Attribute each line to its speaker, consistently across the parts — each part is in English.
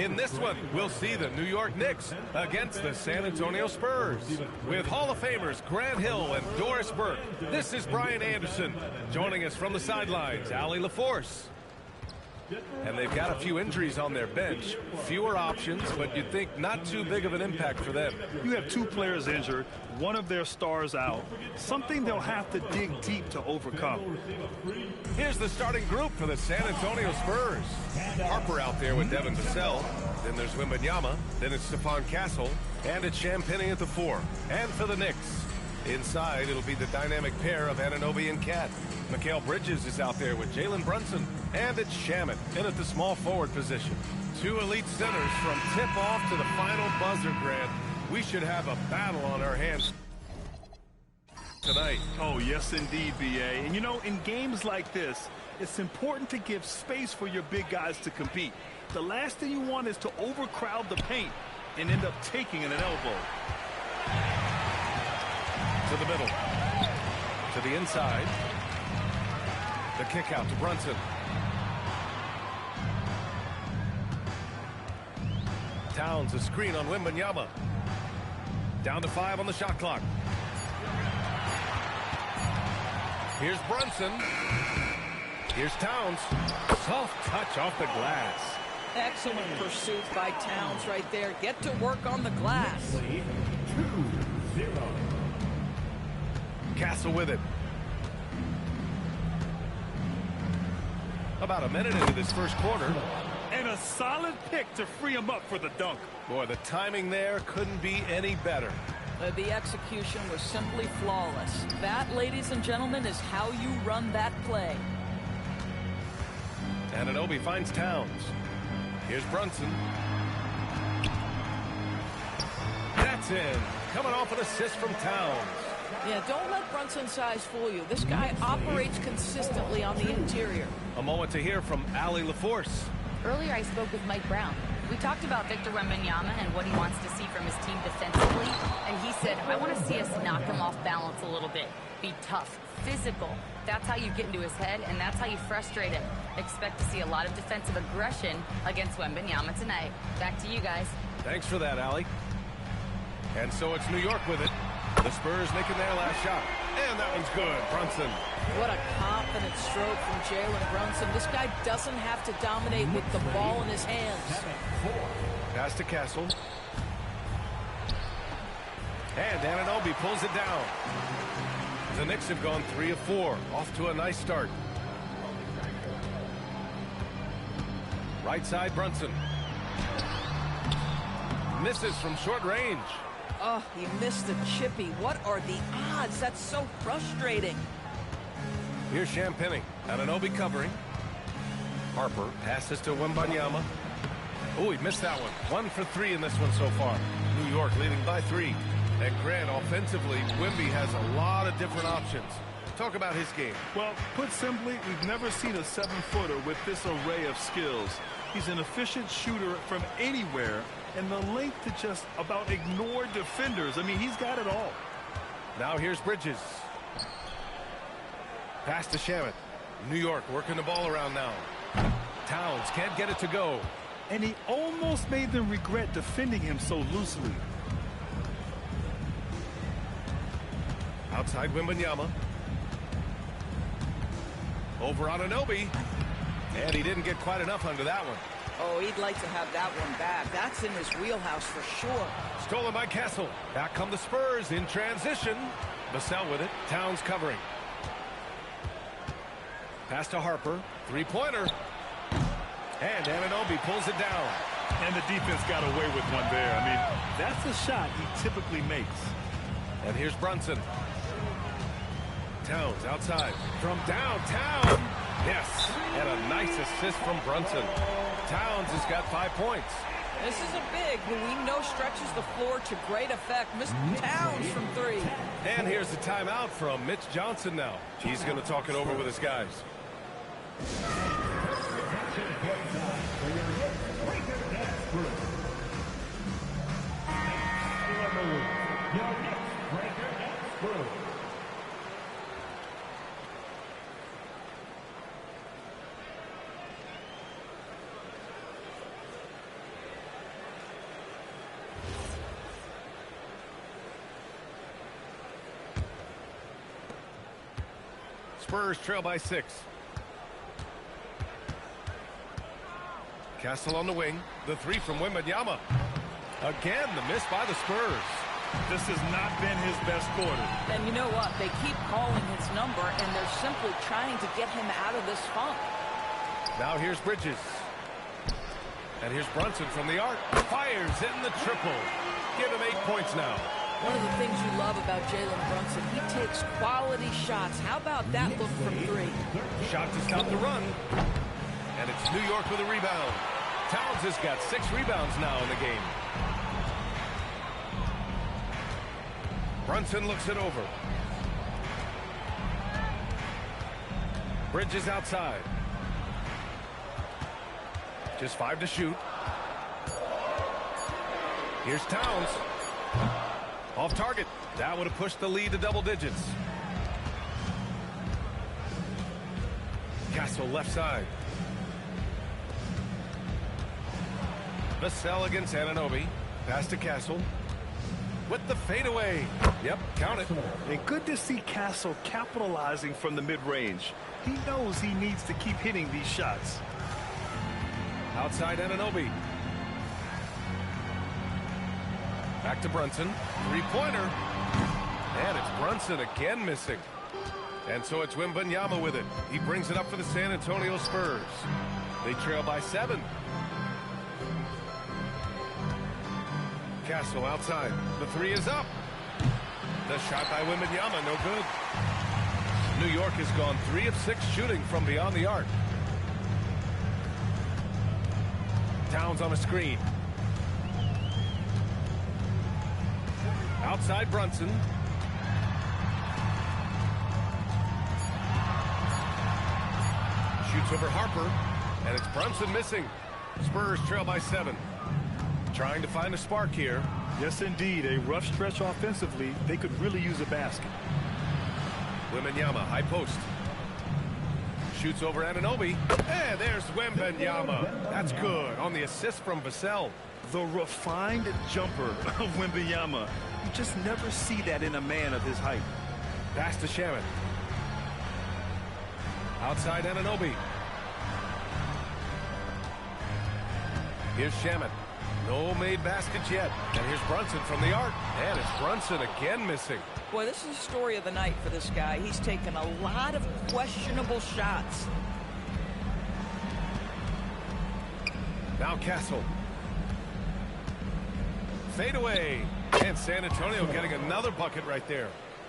Speaker 1: In this one, we'll see the New York Knicks against the San Antonio Spurs. With Hall of Famers Grant Hill and Doris Burke, this is Brian Anderson. Joining us from the sidelines, Allie LaForce. And they've got a few injuries on their bench. Fewer options, but you'd think not too big of an impact for them.
Speaker 2: You have two players injured, one of their stars out. Something they'll have to dig deep to overcome.
Speaker 1: Here's the starting group for the San Antonio Spurs. Harper out there with Devin Vassell. Then there's Wembanyama. Then it's Stephon Castle. And it's Champagnie at the 4. And for the Knicks, inside it'll be the dynamic pair of Anunoby and Cat. Mikal Bridges is out there with Jalen Brunson. And it's Shamet in at the small forward position. Two elite centers from tip-off to the final buzzer, Grant. We should have a battle on our hands tonight.
Speaker 2: Oh, yes, indeed, B.A. And, you know, in games like this, it's important to give space for your big guys to compete. The last thing you want is to overcrowd the paint and end up taking an elbow.
Speaker 1: To the middle. To the inside. The kick out to Brunson. Towns, a screen on Wembanyama. Down to 5 on the shot clock. Here's Brunson. Here's Towns. Soft touch off the glass.
Speaker 3: Excellent pursuit by Towns right there. Get to work on the glass.
Speaker 4: 2-0.
Speaker 1: Castle with it. About a minute into this first quarter.
Speaker 2: And a solid pick to free him up for the dunk.
Speaker 1: Boy, the timing there couldn't be any better.
Speaker 3: The execution was simply flawless. That, ladies and gentlemen, is how you run that play.
Speaker 1: Anunoby finds Towns. Here's Brunson. That's in. Coming off an assist from Towns.
Speaker 3: Yeah, don't let Brunson's size fool you. This guy operates consistently on the interior.
Speaker 1: A moment to hear from Allie LaForce.
Speaker 5: Earlier, I spoke with Mike Brown. We talked about Victor Wembanyama and what he wants to see from his team defensively. And he said, I want to see us knock him off balance a little bit. Be tough, physical. That's how you get into his head, and that's how you frustrate him. Expect to see a lot of defensive aggression against Wembanyama tonight. Back to you guys.
Speaker 1: Thanks for that, Allie. And so it's New York with it. The Spurs making their last shot. And that one's good. Brunson.
Speaker 3: What a confident stroke from Jalen Brunson. This guy doesn't have to dominate with the ball in his hands.
Speaker 1: Pass to Castle. And Anunoby pulls it down. The Knicks have gone 3 of 4. Off to a nice start. Right side, Brunson. Misses from short range.
Speaker 3: Oh, he missed the chippy. What are the odds? That's so frustrating.
Speaker 1: Here's Champagnie. Anunoby covering. Harper passes to Wembanyama. Oh, he missed that one. 1 for 3 in this one so far. New York leading by 3. And Grant, offensively, Wemby has a lot of different options. Talk about his game.
Speaker 2: Well, put simply, we've never seen a 7-footer with this array of skills. He's an efficient shooter from anywhere, and the length to just about ignore defenders. I mean, he's got it all.
Speaker 1: Now here's Bridges. Pass to Shamet. New York working the ball around now. Towns can't get it to go.
Speaker 2: And he almost made them regret defending him so loosely.
Speaker 1: Outside Wembanyama. Over Anunoby. And he didn't get quite enough under that one.
Speaker 3: Oh, he'd like to have that one back. That's in his wheelhouse for sure.
Speaker 1: Stolen by Castle. Back come the Spurs in transition. Vassell with it. Towns covering. Pass to Harper. Three-pointer. And Anunoby pulls it down.
Speaker 2: And the defense got away with one there. I mean, that's a shot he typically makes.
Speaker 1: And here's Brunson. Towns outside. From downtown. Yes. And a nice assist from Brunson. Towns has got 5 points.
Speaker 3: This is a big who we know stretches the floor to great effect. Mr. Towns from 3.
Speaker 1: And here's the timeout from Mitch Johnson now. He's going to talk it over with his guys. Spurs trail by 6. Castle on the wing. The 3 from Wembanyama. Again, the miss by the Spurs.
Speaker 2: This has not been his best quarter.
Speaker 3: And you know what? They keep calling his number, and they're simply trying to get him out of this funk.
Speaker 1: Now here's Bridges. And here's Brunson from the arc. Fires in the triple. Give him 8 points now.
Speaker 3: One of the things you love about Jalen Brunson, he takes quality shots. How about that look from 3?
Speaker 1: Shot to stop the run. And it's New York with a rebound. Towns has got 6 rebounds now in the game. Brunson looks it over. Bridges outside. Just 5 to shoot. Here's Towns. Off target. That would have pushed the lead to double digits. Castle left side. Vassell against Anunoby. Pass to Castle. With the fadeaway. Yep, count it.
Speaker 2: And good to see Castle capitalizing from the mid-range. He knows he needs to keep hitting these shots.
Speaker 1: Outside Anunoby. Back to Brunson. 3-pointer. And it's Brunson again missing. And so it's Wembanyama with it. He brings it up for the San Antonio Spurs. They trail by 7. Castle outside. The 3 is up. The shot by Wembanyama, no good. New York has gone 3 of 6 shooting from beyond the arc. Towns on a screen. Outside Brunson. Shoots over Harper. And it's Brunson missing. Spurs trail by 7. Trying to find a spark here.
Speaker 2: Yes, indeed. A rough stretch offensively. They could really use a basket.
Speaker 1: Wembanyama, high post. Shoots over Anunoby. And there's Wembanyama. That's good on the assist from Vassell.
Speaker 2: The refined jumper of Wembanyama. You just never see that in a man of his height.
Speaker 1: Pass to Shaman. Outside Anunoby. Here's Shaman. No made baskets yet. And here's Brunson from the arc. And it's Brunson again missing.
Speaker 3: Boy, this is the story of the night for this guy. He's taken a lot of questionable shots.
Speaker 1: Now Castle. Fadeaway. And San Antonio getting another bucket right there.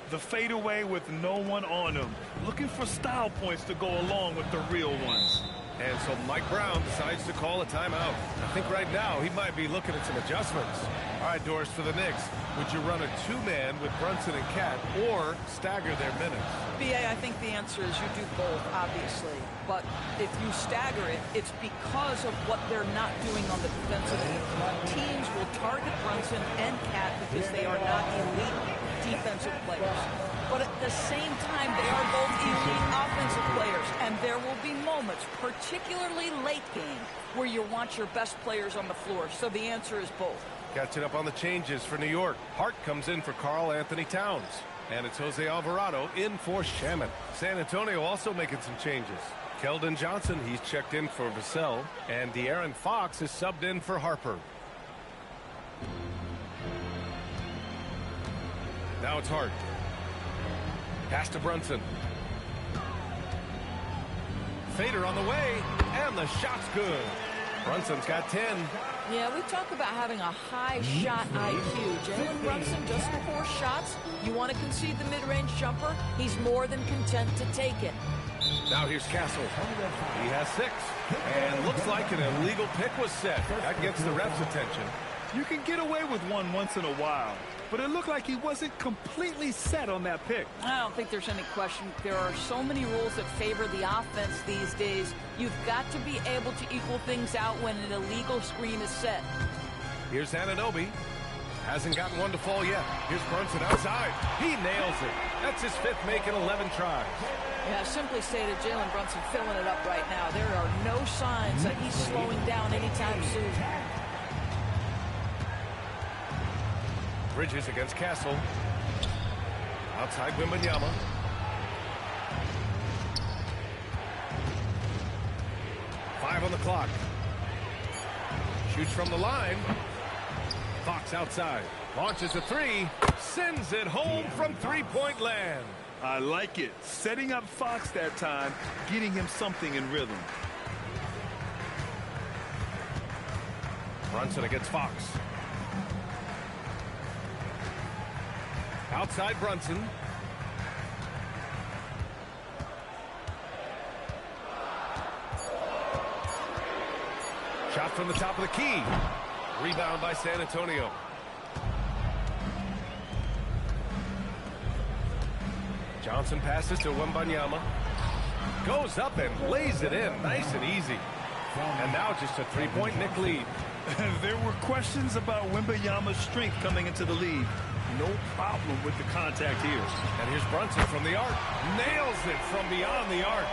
Speaker 2: The fadeaway with no one on him. Looking for style points to go along with the real ones.
Speaker 1: And so Mike Brown decides to call a timeout. I think right now he might be looking at some adjustments. All right, Doris, for the Knicks, would you run a 2-man with Brunson and Cat or stagger their minutes?
Speaker 3: BA, I think the answer is you do both, obviously. But if you stagger it, it's because of what they're not doing on the defensive end. Teams will target Brunson and Cat because they are not elite defensive players. But at the same time, they are both elite offensive players. And there will be moments, particularly late game, where you want your best players on the floor. So the answer is both.
Speaker 1: Catching up on the changes for New York. Hart comes in for Karl Anthony Towns. And it's Jose Alvarado in for Shaman. San Antonio also making some changes. Keldon Johnson, he's checked in for Vassell. And De'Aaron Fox is subbed in for Harper. Now it's Hart. Pass to Brunson. Fader on the way, and the shot's good. Brunson's got 10.
Speaker 3: Yeah, we talk about having a high shot IQ. Jalen Brunson, just 4 shots. You want to concede the mid-range jumper? He's more than content to take it.
Speaker 1: Now here's Castle. He has 6. And looks like an illegal pick was set. That gets the ref's attention.
Speaker 2: You can get away with one once in a while, but it looked like he wasn't completely set on that pick.
Speaker 3: I don't think there's any question. There are so many rules that favor the offense these days. You've got to be able to equal things out when an illegal screen is set.
Speaker 1: Here's Anunoby. Hasn't gotten one to fall yet. Here's Brunson outside. He nails it. That's his 5th make in 11 tries.
Speaker 3: Yeah, simply stated, Jalen Brunson filling it up right now. There are no signs that he's slowing down anytime soon.
Speaker 1: Bridges against Castle. Outside Wembanyama. 5 on the clock. Shoots from the line. Fox outside. Launches a three. Sends it home from three-point land.
Speaker 2: I like it. Setting up Fox that time, getting him something in rhythm.
Speaker 1: Brunson against Fox. Outside Brunson. Shot from the top of the key. Rebound by San Antonio. Johnson passes to Wembanyama. Goes up and lays it in. Nice and easy. And now just a three-point Knick lead.
Speaker 2: There were questions about Wembanyama's strength coming into the league. No problem with the contact here.
Speaker 1: And here's Brunson from the arc. Nails it from beyond the arc.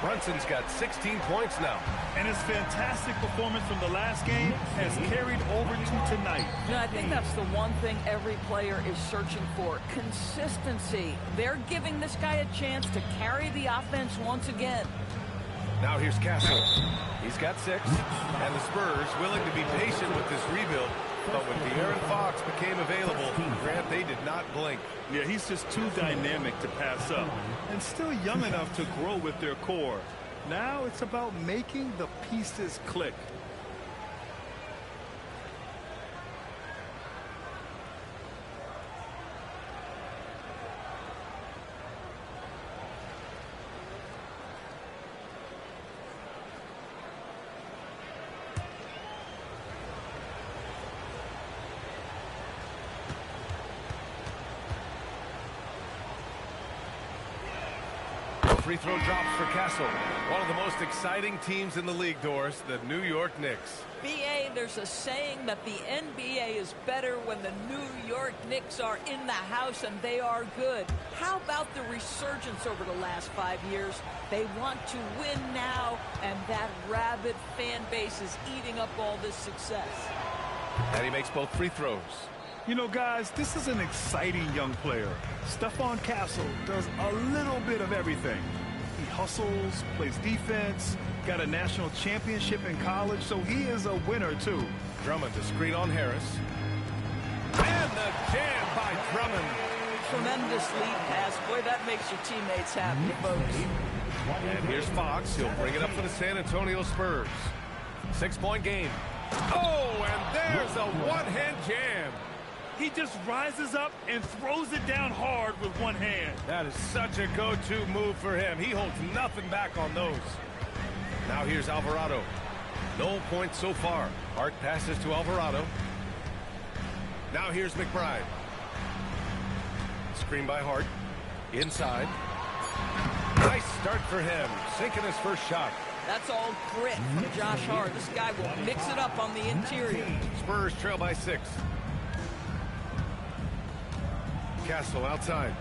Speaker 1: Brunson's got 16 points now.
Speaker 2: And his fantastic performance from the last game has carried over to tonight.
Speaker 3: And I think that's the one thing every player is searching for. Consistency. They're giving this guy a chance to carry the offense once again.
Speaker 1: Now here's Castle. He's got 6. And the Spurs willing to be patient with this rebuild. But when De'Aaron Fox became available, Grant, they did not blink.
Speaker 2: Yeah, he's just too dynamic to pass up. And still young enough to grow with their core. Now it's about making the pieces click.
Speaker 1: Free throw drops for Castle. One of the most exciting teams in the league, Doris, the New York Knicks.
Speaker 3: BA, there's a saying that the NBA is better when the New York Knicks are in the house and they are good. How about the resurgence over the last 5 years? They want to win now, and that rabid fan base is eating up all this success.
Speaker 1: And he makes both free throws.
Speaker 2: You know, guys, this is an exciting young player. Stephon Castle does a little bit of everything. He hustles, plays defense, got a national championship in college, so he is a winner, too.
Speaker 1: Drummond to screen on Harris. And the jam by Drummond.
Speaker 3: Tremendous lead pass. Boy, that makes your teammates happy, folks.
Speaker 1: And here's Fox. He'll bring it up for the San Antonio Spurs. 6-point game. Oh, and there's a one-hand jam.
Speaker 2: He just rises up and throws it down hard with one hand.
Speaker 1: That is such a go-to move for him. He holds nothing back on those. Now here's Alvarado. No points so far. Hart passes to Alvarado. Now here's McBride. Screen by Hart. Inside. Nice start for him. Sinking his first shot.
Speaker 3: That's all grit from Josh Hart. This guy will mix it up on the interior.
Speaker 1: Spurs trail by 6. Castle outside.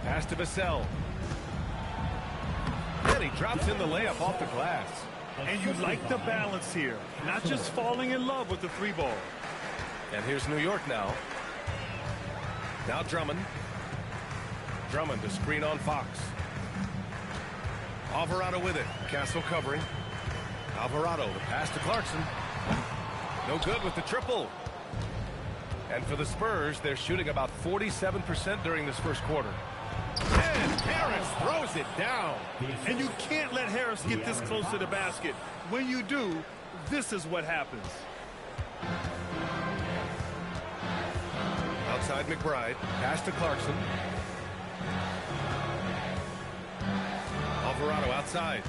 Speaker 1: Pass to Vassell. And he drops in the layup off the glass.
Speaker 2: And you like the balance here. Not just falling in love with the 3-ball.
Speaker 1: And here's New York now. Now Drummond. Drummond to screen on Fox. Alvarado with it. Castle covering. Alvarado, the pass to Clarkson. No good with the triple. And for the Spurs, they're shooting about 47% during this first quarter. And Harris throws it down.
Speaker 2: And you can't let Harris get this close to the basket. When you do, this is what happens.
Speaker 1: Outside McBride. Pass to Clarkson. Alvarado outside.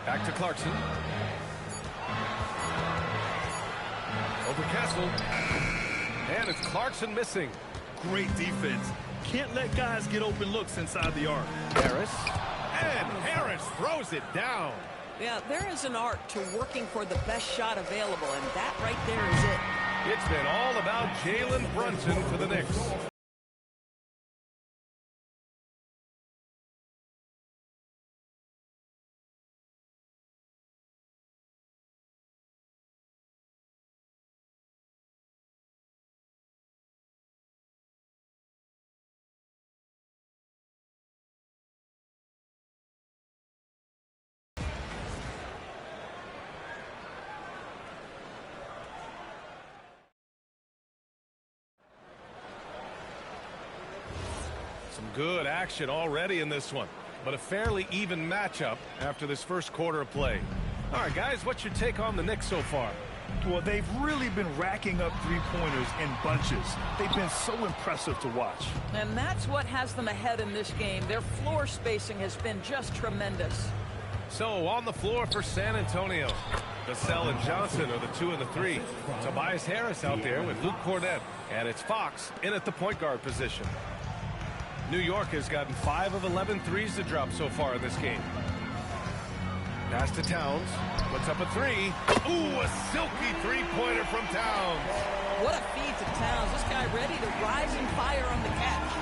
Speaker 1: Back to Clarkson. Over Castle. And it's Clarkson missing.
Speaker 2: Great defense. Can't let guys get open looks inside the arc.
Speaker 1: Harris. And Harris throws it down.
Speaker 3: Yeah, there is an art to working for the best shot available, and that right there is it.
Speaker 1: It's been all about Jalen Brunson for the Knicks. Good action already in this one, but a fairly even matchup after this first quarter of play. All right, guys, what's your take on the Knicks so far?
Speaker 2: Well, they've really been racking up three-pointers in bunches. They've been so impressive to watch.
Speaker 3: And that's what has them ahead in this game. Their floor spacing has been just tremendous.
Speaker 1: So, on the floor for San Antonio, Vassell and Johnson are the 2 and the 3. Tobias Harris out there with Luke Cornett. And it's Fox in at the point guard position. New York has gotten 5 of 11 threes to drop so far in this game. Pass to Towns. Puts up a 3. Ooh, a silky three-pointer from Towns.
Speaker 3: What a feed to Towns. This guy ready to rise and fire on the catch.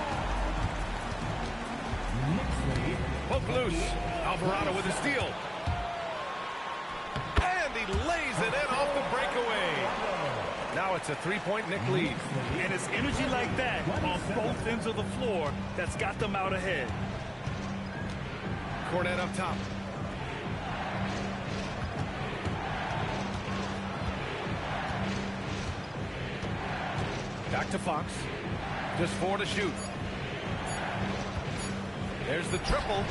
Speaker 1: Poke loose. Alvarado with a steal. And he lays it in off the breakaway. Now it's a 3-point Knick lead.
Speaker 2: And it's energy like that on both ends of the floor that's got them out ahead.
Speaker 1: Cornett up top. Back to Fox. Just 4 to shoot. There's the triple.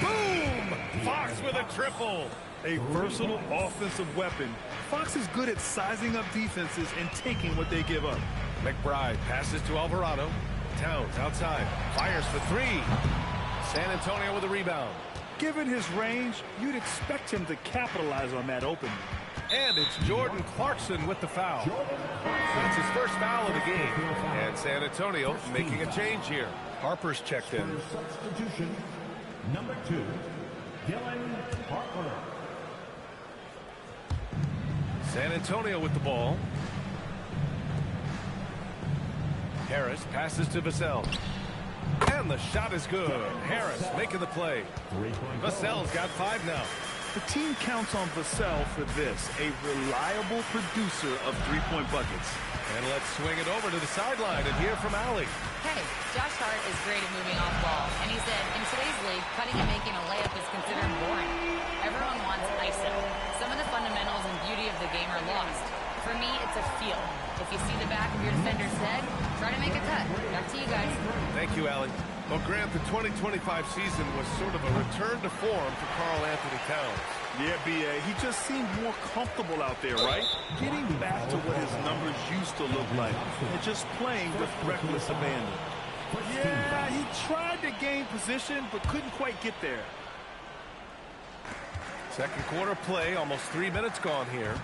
Speaker 1: Boom! Fox with a triple.
Speaker 2: A versatile offensive weapon. Fox is good at sizing up defenses and taking what they give up.
Speaker 1: McBride passes to Alvarado. Towns outside. Fires for 3. San Antonio with a rebound.
Speaker 2: Given his range, you'd expect him to capitalize on that opening.
Speaker 1: And it's Jordan Clarkson with the foul. That's his first foul of the game. And San Antonio making a change here. Harper's checked in.
Speaker 4: Substitution number 2, Dylan Harper.
Speaker 1: San Antonio with the ball. Harris passes to Vassell. And the shot is good. Harris making the play. Vassell's got 5 now.
Speaker 2: The team counts on Vassell for this, a reliable producer of three-point buckets.
Speaker 1: And let's swing it over to the sideline and hear from Allie.
Speaker 5: Hey, Josh Hart is great at moving off ball, and he said, in today's league, cutting and making a layup is considered boring. Everyone wants ISO. Some of the fundamentals and beauty of the game are lost. For me, it's a feel. If you see the back of your defender's head, try to make a cut. Back to you guys.
Speaker 1: Thank you, Allie. Well, Grant, the 2025 season was sort of a return to form for Karl Anthony Towns.
Speaker 2: Yeah, B.A., he just seemed more comfortable out there, right? Getting back to what his numbers used to look like and just playing with reckless abandon. Yeah, he tried to gain position but couldn't quite get there.
Speaker 1: Second quarter play, almost 3 minutes gone here.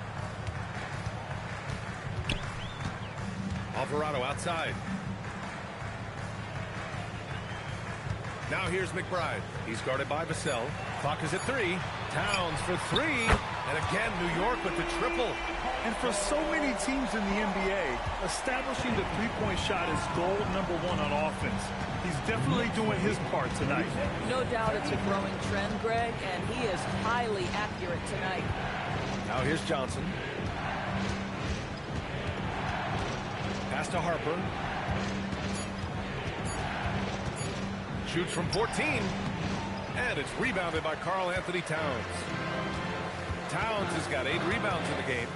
Speaker 1: Alvarado outside. Now here's McBride. He's guarded by Vassell. Clock is at 3. Towns for 3. And again, New York with the triple.
Speaker 2: And for so many teams in the NBA, establishing the three-point shot is goal number 1 on offense. He's definitely doing his part tonight.
Speaker 3: No doubt it's a growing trend, Greg, and he is highly accurate tonight.
Speaker 1: Now here's Johnson. Pass to Harper. Shoots from 14. And it's rebounded by Karl Anthony Towns. Towns has got 8 rebounds in the game.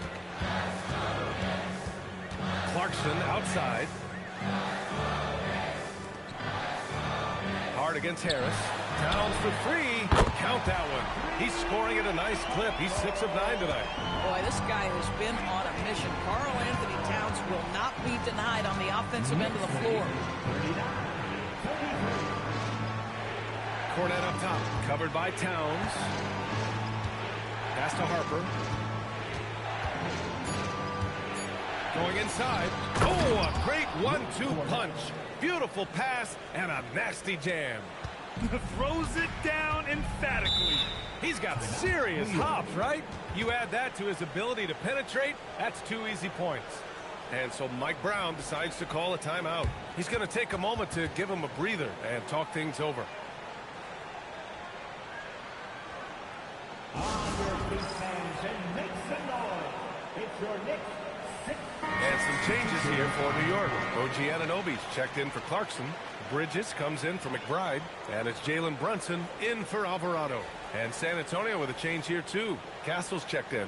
Speaker 1: Clarkson outside. Hard against Harris. Towns for 3. Count that one. He's scoring at a nice clip. He's 6 of 9 tonight.
Speaker 3: Boy, this guy has been on a mission. Karl Anthony Towns will not be denied on the offensive end of the floor.
Speaker 1: Cornett up top, covered by Towns. Pass to Harper. Going inside. Oh, a great 1-2 punch. Beautiful pass and a nasty jam.
Speaker 2: Throws it down emphatically.
Speaker 1: He's got serious hops, right? You add that to his ability to penetrate, that's 2 easy points. And so Mike Brown decides to call a timeout. He's going to take a moment to give him a breather and talk things over. And some changes here for New York. OG Anunoby's checked in for Clarkson. Bridges comes in for McBride. And it's Jalen Brunson in for Alvarado. And San Antonio with a change here too. Castle's checked in.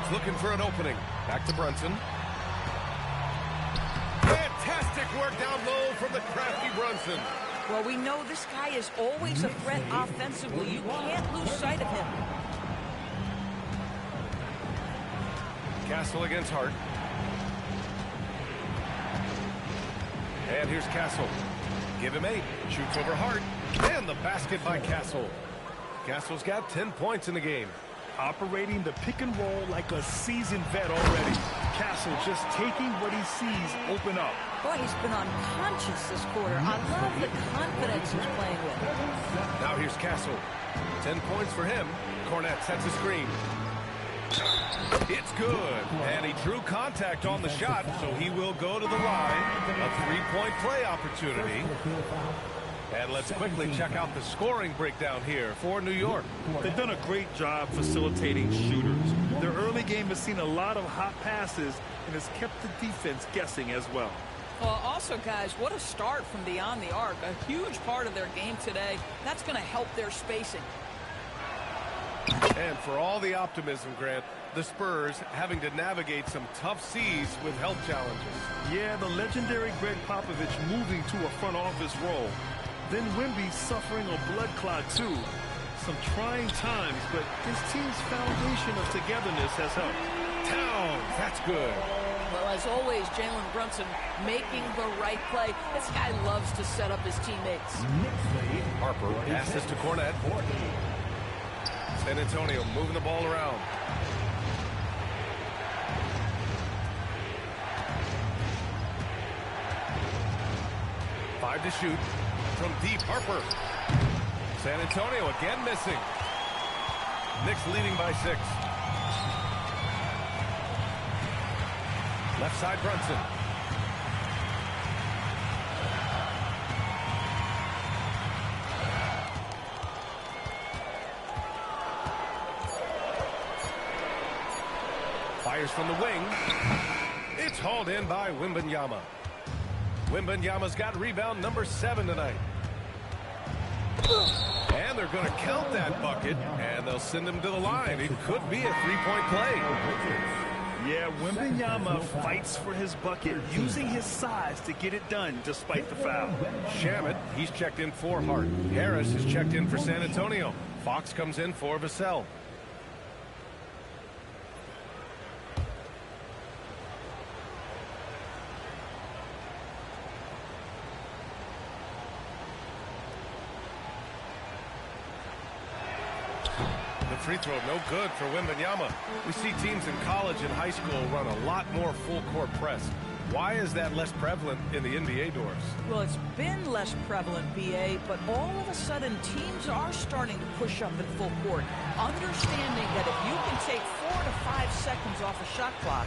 Speaker 1: Knicks looking for an opening. Back to Brunson. Fantastic work down low from the crafty Brunson.
Speaker 3: Well, we know this guy is always a threat offensively. You can't lose sight of him.
Speaker 1: Castle against Hart. And here's Castle. Give him 8. Shoots over Hart. And the basket by Castle. Castle's got 10 points in the game.
Speaker 2: Operating the pick and roll like a seasoned vet already. Castle just taking what he sees open up.
Speaker 3: Boy, he's been unconscious this quarter. I love the confidence he's playing with.
Speaker 1: Now here's Castle. 10 points for him. Cornette sets a screen. It's good. And he drew contact on the shot, so he will go to the line. A 3-point play opportunity. And let's quickly check out the scoring breakdown here for New York.
Speaker 2: They've done a great job facilitating shooters. Their early game has seen a lot of hot passes and has kept the defense guessing as well.
Speaker 3: Well, also, guys, what a start from beyond the arc. A huge part of their game today. That's going to help their spacing.
Speaker 1: And for all the optimism, Grant, the Spurs having to navigate some tough seas with health challenges.
Speaker 2: Yeah, the legendary Greg Popovich moving to a front office role. Then Wemby suffering a blood clot, too. Some trying times, but his team's foundation of togetherness has helped.
Speaker 1: Towns, that's good.
Speaker 3: Well, as always, Jalen Brunson making the right play. This guy loves to set up his teammates.
Speaker 1: Harper passes to Cornette. San Antonio moving the ball around. Five to shoot. From deep, Harper. San Antonio again missing. Knicks leading by 6. Left side, Brunson. Fires from the wing. It's hauled in by Wembanyama. Wembanyama's got rebound number 7 tonight. And they're going to count that bucket, and they'll send him to the line. It could be a 3-point play.
Speaker 2: Yeah, Wembanyama fights for his bucket, using his size to get it done despite the foul.
Speaker 1: Shamet, he's checked in for Hart. Harris is checked in for San Antonio. Fox comes in for Vassell. Free throw no good for Wembanyama. We see teams in college and high school run a lot more full court press. Why is that less prevalent in the NBA doors?
Speaker 3: Well, it's been less prevalent, BA, but all of a sudden teams are starting to push up in full court, understanding that if you can take 4 to 5 seconds off a shot clock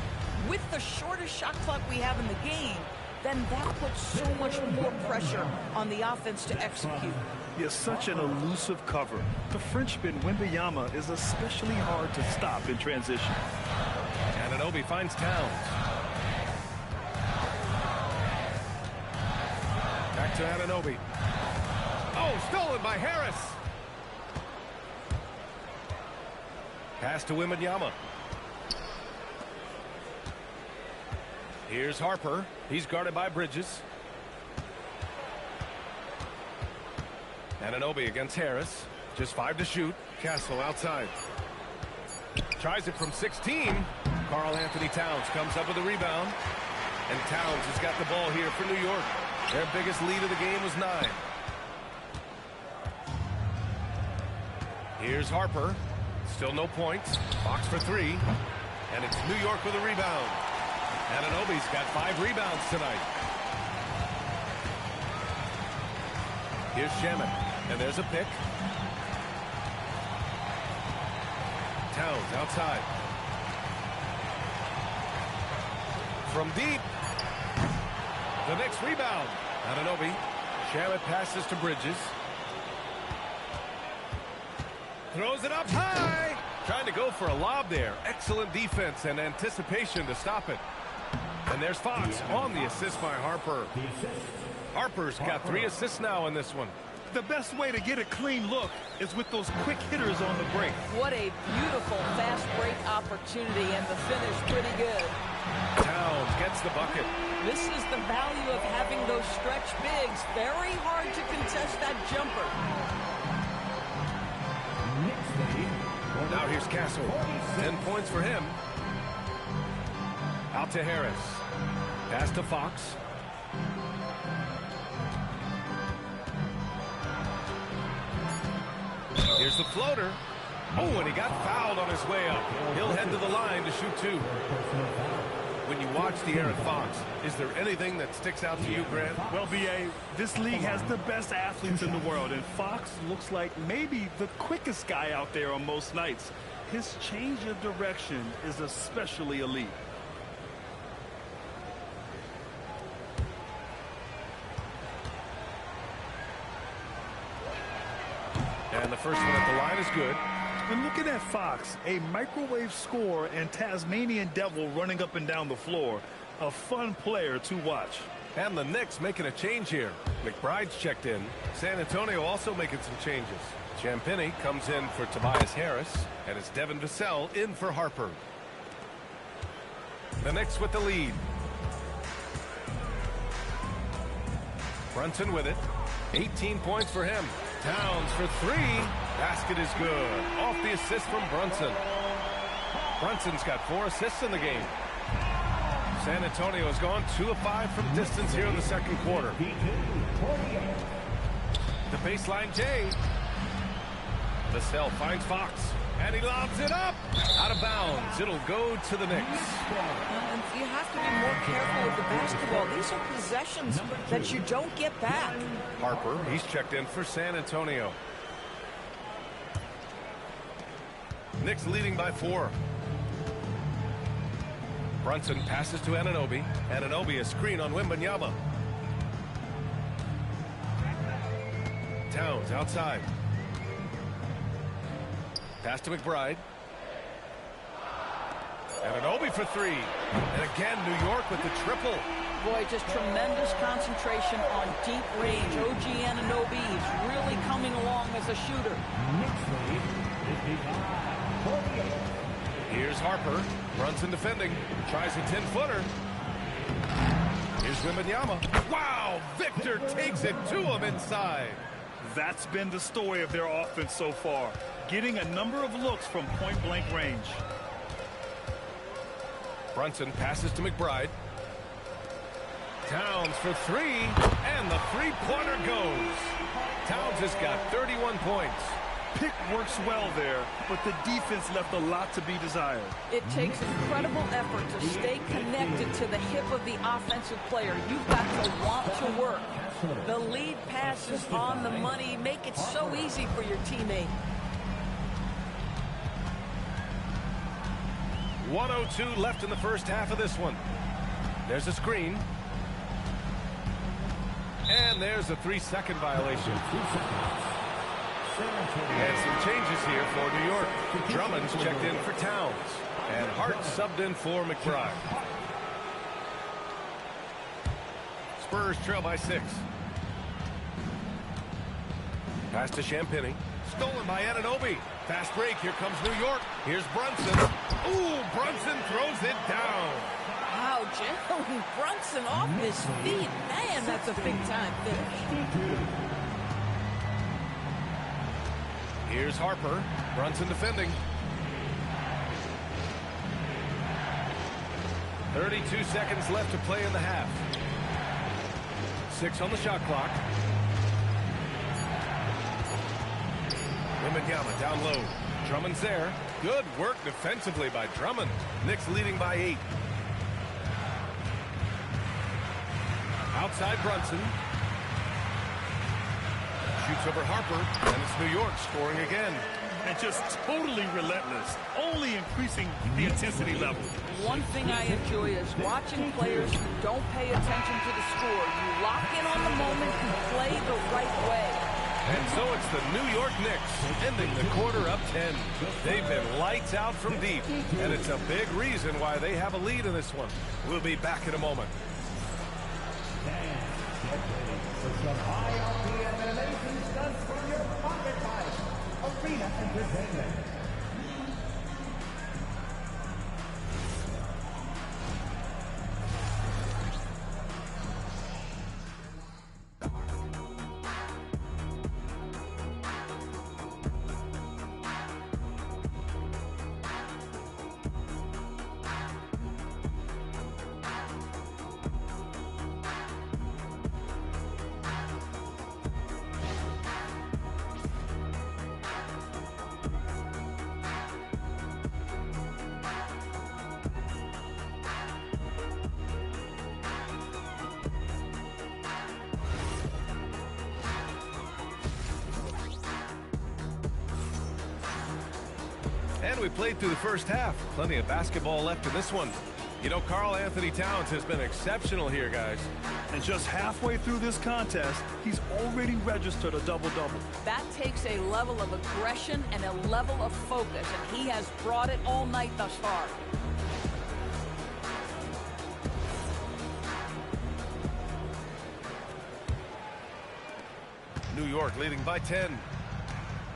Speaker 3: with the shortest shot clock we have in the game, then that puts so much more pressure on the offense to execute.
Speaker 2: He has such an elusive cover. The Frenchman Wembanyama is especially hard to stop in transition.
Speaker 1: Anunoby finds Towns. Back to Anunoby. Oh, stolen by Harris. Pass to Wembanyama. Here's Harper. He's guarded by Bridges. Anunoby against Harris. Just 5 to shoot. Castle outside. Tries it from 16. Karl Anthony Towns comes up with a rebound. And Towns has got the ball here for New York. Their biggest lead of the game was 9. Here's Harper. Still no points. Fox for 3. And it's New York with a rebound. Anunoby's got 5 rebounds tonight. Here's Shamet. And there's a pick. Towns outside. From deep. The Knicks rebound. Anunoby. Shamet passes to Bridges. Throws it up high. Trying to go for a lob there. Excellent defense and anticipation to stop it. And there's Fox on the assist by Harper. Harper's got 3 assists now in this one.
Speaker 2: The best way to get a clean look is with those quick hitters on the break.
Speaker 3: What a beautiful fast break opportunity, and the finish pretty good.
Speaker 1: Towns gets the bucket.
Speaker 3: This is the value of having those stretch bigs. Very hard to contest that jumper.
Speaker 1: Now here's Castle. 10 points for him. Out to Harris. Pass to Fox. Here's the floater. Oh, and he got fouled on his way up. He'll head to the line to shoot two. When you watch De'Aaron Fox, is there anything that sticks out to you, Grant?
Speaker 2: Well, B.A., this league has the best athletes in the world, and Fox looks like maybe the quickest guy out there on most nights. His change of direction is especially elite.
Speaker 1: And the first one at the line is good.
Speaker 2: When looking at Fox, a microwave scorer and Tasmanian devil running up and down the floor, a fun player to watch.
Speaker 1: And the Knicks making a change here. McBride's checked in. San Antonio also making some changes. Champagnie comes in for Tobias Harris, and it's Devin Vassell in for Harper. The Knicks with the lead. Brunson with it. 18 points for him. Towns for three. Basket is good. Off the assist from Brunson. Brunson's got 4 assists in the game. San Antonio has gone 2 of 5 from distance here in the second quarter. The baseline J. Vassell finds Fox, and he lobs it up. Out of bounds. It'll go to the Knicks.
Speaker 3: And you have to be more careful with the basketball. These are possessions that you don't get back.
Speaker 1: Harper, he's checked in for San Antonio. Knicks leading by 4. Brunson passes to Anunoby. Anunoby a screen on Wembanyama. Towns outside. Pass to McBride. Anunoby for 3. And again, New York with the triple.
Speaker 3: Boy, just tremendous concentration on deep range. OG Anunoby is really coming along as a shooter.
Speaker 1: Here's Harper. Brunson defending. Tries a 10-footer. Here's Wembanyama. Wow! Victor takes it to him inside.
Speaker 2: That's been the story of their offense so far, getting a number of looks from point-blank range.
Speaker 1: Brunson passes to McBride. Towns for 3, and the three-pointer goes. Towns has got 31 points.
Speaker 2: Pick works well there, but the defense left a lot to be desired.
Speaker 3: It takes incredible effort to stay connected to the hip of the offensive player. You've got to want to work. The lead pass is on the money. Make it so easy for your teammate.
Speaker 1: 1:02 left in the first half of this one. There's a screen. And there's a 3-second violation. And some changes here for New York. Drummond's checked in for Towns. And Hart subbed in for McBride. Spurs trail by 6. Pass to Champagnie. Stolen by Anunoby. Fast break. Here comes New York. Here's Brunson. Ooh, Brunson throws it down.
Speaker 3: Wow, Jalen Brunson off his feet. Man, that's a big-time finish.
Speaker 1: Here's Harper. Brunson defending. 32 seconds left to play in the half. 6 on the shot clock. Wembanyama down low. Drummond's there. Good work defensively by Drummond. Knicks leading by 8. Outside Brunson. Shoots over Harper, and it's New York scoring again.
Speaker 2: And just totally relentless, only increasing the intensity level.
Speaker 3: One thing I enjoy is watching players who don't pay attention to the score. You lock in on the moment and play the right way.
Speaker 1: And so it's the New York Knicks ending the quarter up 10. They've been lights out from deep, and it's a big reason why they have a lead in this one. We'll be back in a moment.
Speaker 4: Get ready for some high RPM animation study. Arena Entertainment.
Speaker 1: And we played through the first half. Plenty of basketball left in this one. You know, Karl Anthony Towns has been exceptional here, guys.
Speaker 2: And just halfway through this contest, he's already registered a double-double.
Speaker 3: That takes a level of aggression and a level of focus, and he has brought it all night thus far.
Speaker 1: New York leading by 10.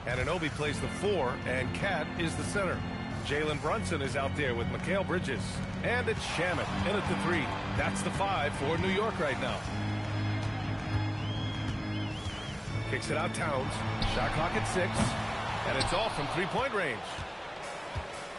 Speaker 1: Anunoby plays the 4, and Cat is the center. Jalen Brunson is out there with Mikal Bridges. And it's Shamet in at the 3. That's the 5 for New York right now. Kicks it out Towns. Shot clock at 6. And it's off from three-point range.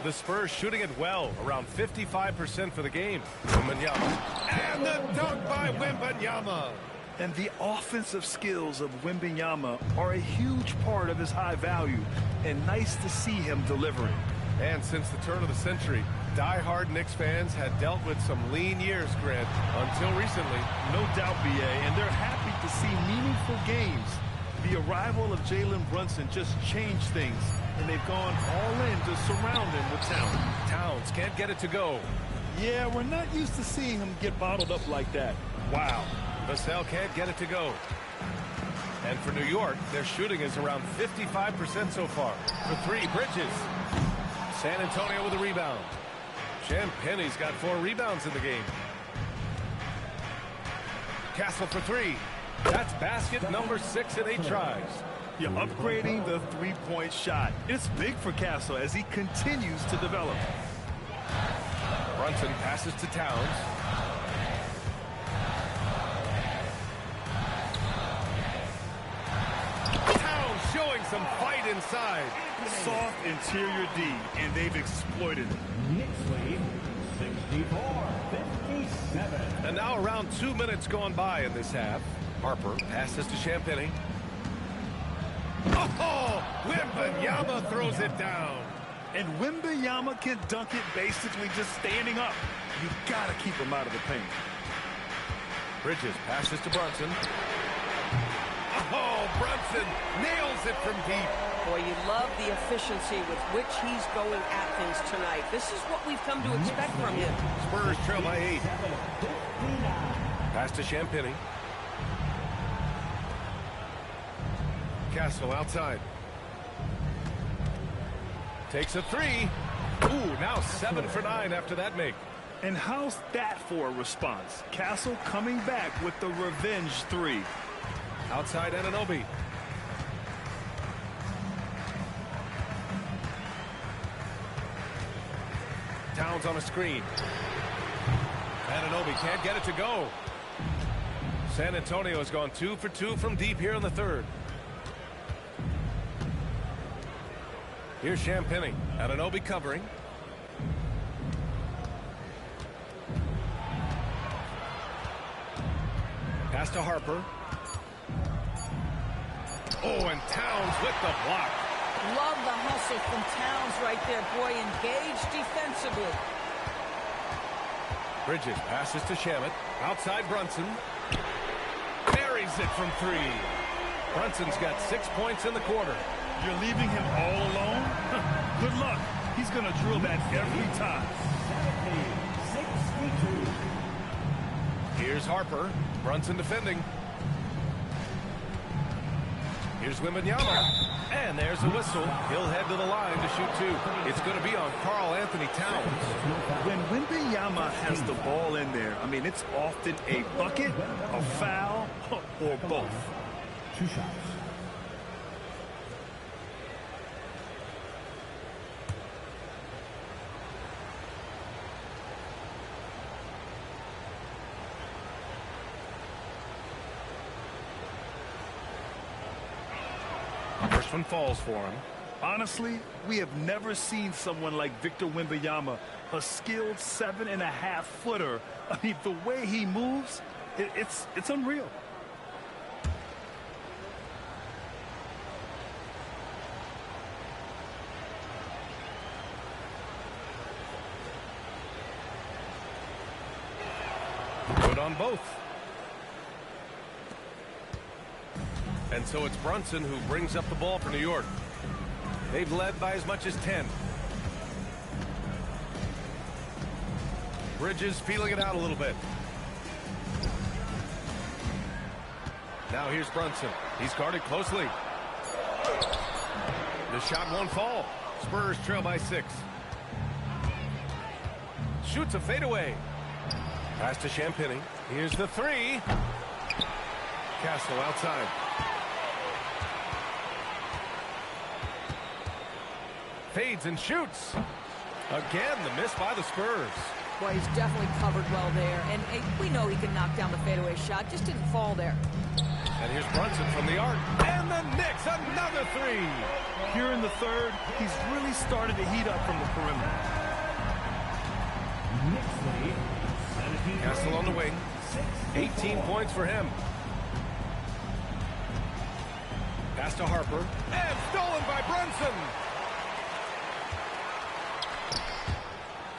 Speaker 1: The Spurs shooting it well, around 55% for the game. Wembanyama. And the dunk by Wembanyama.
Speaker 2: And the offensive skills of Wembanyama are a huge part of his high value, and nice to see him delivering.
Speaker 1: And since the turn of the century, die-hard Knicks fans had dealt with some lean years, Grant, until recently.
Speaker 2: No doubt, BA, and they're happy to see meaningful games. The arrival of Jalen Brunson just changed things, and they've gone all in to surround him with talent.
Speaker 1: Towns can't get it to go.
Speaker 2: Yeah, we're not used to seeing him get bottled up like that. Wow.
Speaker 1: Vassell can't get it to go. And for New York, their shooting is around 55% so far. For 3, Bridges. San Antonio with a rebound. Champagne's got 4 rebounds in the game. Castle for 3. That's basket number 6 in 8 tries.
Speaker 2: You're upgrading the three-point shot. It's big for Castle as he continues to develop.
Speaker 1: Brunson passes to Towns. Showing some fight inside.
Speaker 2: Soft interior D, and they've exploited it.
Speaker 4: Knicks lead 64-57.
Speaker 1: And now around 2 minutes gone by in this half. Harper passes to Champagnie. Oh, Wembanyama throws it down.
Speaker 2: And Wembanyama can dunk it basically just standing up. You gotta keep him out of the paint.
Speaker 1: Bridges passes to Brunson. Oh, Brunson nails it from deep.
Speaker 3: Boy, you love the efficiency with which he's going at things tonight. This is what we've come to expect from him.
Speaker 1: Spurs trail by 8. Pass to Champagnie. Castle outside. Takes a 3. Ooh, now 7 for 9 after that make.
Speaker 2: And how's that for a response? Castle coming back with the revenge 3.
Speaker 1: Outside Anunoby. Towns on a screen. Anunoby can't get it to go. San Antonio has gone 2 for 2 from deep here in the third. Here's Champagnie. Anunoby covering. Pass to Harper. Oh, and Towns with the block.
Speaker 3: Love the hustle from Towns right there. Boy, engaged defensively.
Speaker 1: Bridges passes to Shamet. Outside Brunson. Buries it from 3. Brunson's got 6 points in the quarter.
Speaker 2: You're leaving him all alone? Good luck. He's going to drill that every time.
Speaker 4: 62.
Speaker 1: Here's Harper. Brunson defending. Here's Wembanyama. And there's a whistle. He'll head to the line to shoot 2. It's going to be on Karl Anthony Towns.
Speaker 2: When Wembanyama has the ball in there, I mean, it's often a bucket, a foul, or both.
Speaker 4: 2 shots.
Speaker 1: one falls for him.
Speaker 2: Honestly, we have never seen someone like Victor Wembanyama, a skilled 7.5-footer. I mean, the way he moves, it's unreal.
Speaker 1: Good on both. And so it's Brunson who brings up the ball for New York. They've led by as much as 10. Bridges feeling it out a little bit. Now here's Brunson. He's guarded closely. The shot won't fall. Spurs trail by 6. Shoots a fadeaway. Pass to Champagny. Here's the 3. Castle outside. Fades and shoots. Again, the miss by the Spurs.
Speaker 3: Boy, he's definitely covered well there. And we know he can knock down the fadeaway shot. Just didn't fall there.
Speaker 1: And here's Brunson from the arc. And the Knicks, another 3.
Speaker 2: Here in the third, he's really started to heat up from the perimeter.
Speaker 1: Castle on the wing. 18 points for him. Pass to Harper. And stolen by Brunson.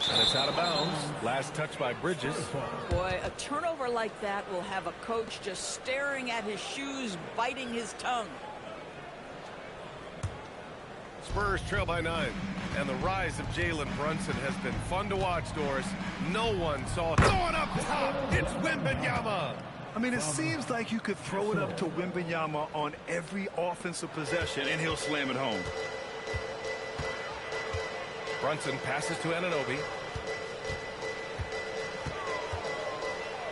Speaker 1: And it's out of bounds. Last touch by Bridges.
Speaker 3: Boy, a turnover like that will have a coach just staring at his shoes, biting his tongue.
Speaker 1: Spurs trail by 9. And the rise of Jalen Brunson has been fun to watch, Doris. No one saw it. Going up top. It's Wembanyama.
Speaker 2: I mean, it seems like you could throw it up to Wembanyama on every offensive possession, and he'll slam it home.
Speaker 1: Brunson passes to Anunoby.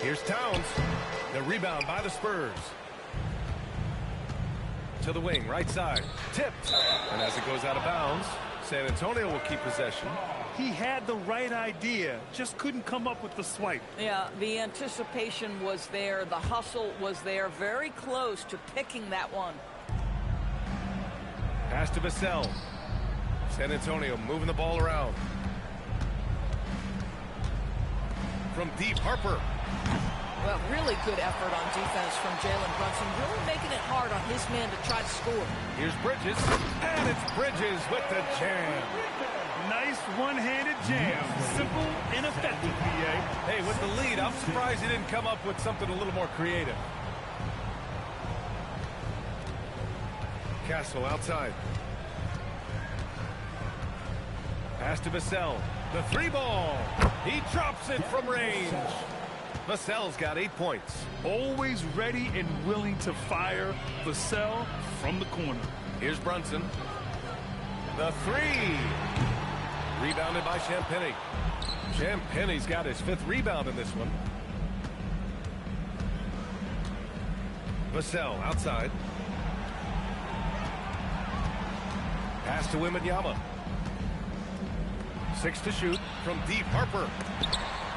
Speaker 1: Here's Towns. The rebound by the Spurs. To the wing, right side. Tipped. And as it goes out of bounds, San Antonio will keep possession.
Speaker 2: He had the right idea, just couldn't come up with the swipe.
Speaker 3: Yeah, the anticipation was there. The hustle was there. Very close to picking that one.
Speaker 1: Pass to Vassell. San Antonio moving the ball around. From deep, Harper.
Speaker 3: Well, really good effort on defense from Jalen Brunson, really making it hard on his man to try to score.
Speaker 1: Here's Bridges, and it's Bridges with the jam.
Speaker 2: Nice one-handed jam. Simple and effective, PA.
Speaker 1: Hey, with the lead, I'm surprised he didn't come up with something a little more creative. Castle outside. Pass to Vassell. The 3 ball. He drops it from range. Vassell's got 8 points.
Speaker 2: Always ready and willing to fire. Vassell from the corner.
Speaker 1: Here's Brunson. The 3. Rebounded by Champagny. Champagny's got his 5th rebound in this one. Vassell outside. Pass to Wembanyama. 6 to shoot from deep. Harper.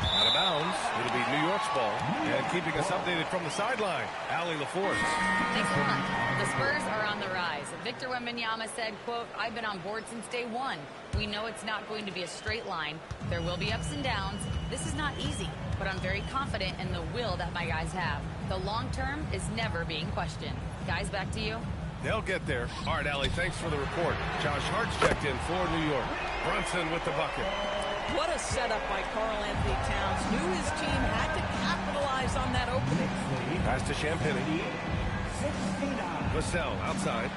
Speaker 1: Out of bounds. It'll be New York's ball. And keeping us updated from the sideline, Allie LaForce.
Speaker 5: Thanks a lot. The Spurs are on the rise. Victor Wembanyama said, quote, "I've been on board since day one. We know it's not going to be a straight line. There will be ups and downs. This is not easy, but I'm very confident in the will that my guys have. The long term is never being questioned." Guys, back to you.
Speaker 1: They'll get there. All right, Allie, thanks for the report. Josh Hart's checked in for New York. Brunson with the bucket.
Speaker 3: What a setup by Karl-Anthony Towns. Knew his team had to capitalize on that opening.
Speaker 1: Pass to Champagny. Vassell outside.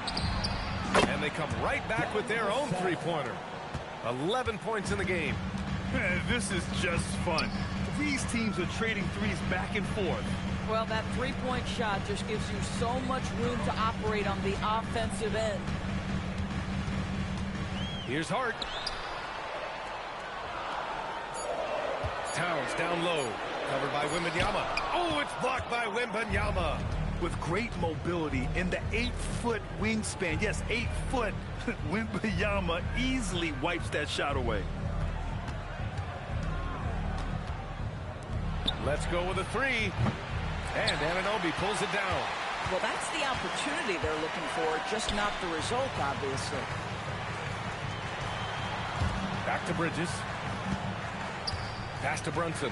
Speaker 1: And they come right back with their own 3-pointer. 11 points in the game.
Speaker 2: Man, this is just fun. These teams are trading threes back and forth.
Speaker 3: Well, that 3-point shot just gives you so much room to operate on the offensive end.
Speaker 1: Here's Hart. Towns down low. Covered by Wembanyama. Oh, it's blocked by Wembanyama.
Speaker 2: With great mobility in the 8-foot wingspan. Yes, 8 foot. Wembanyama easily wipes that shot away.
Speaker 1: Let's go with a 3. And Anunoby pulls it down.
Speaker 3: Well, that's the opportunity they're looking for, just not the result, obviously.
Speaker 1: Back to Bridges. Pass to Brunson.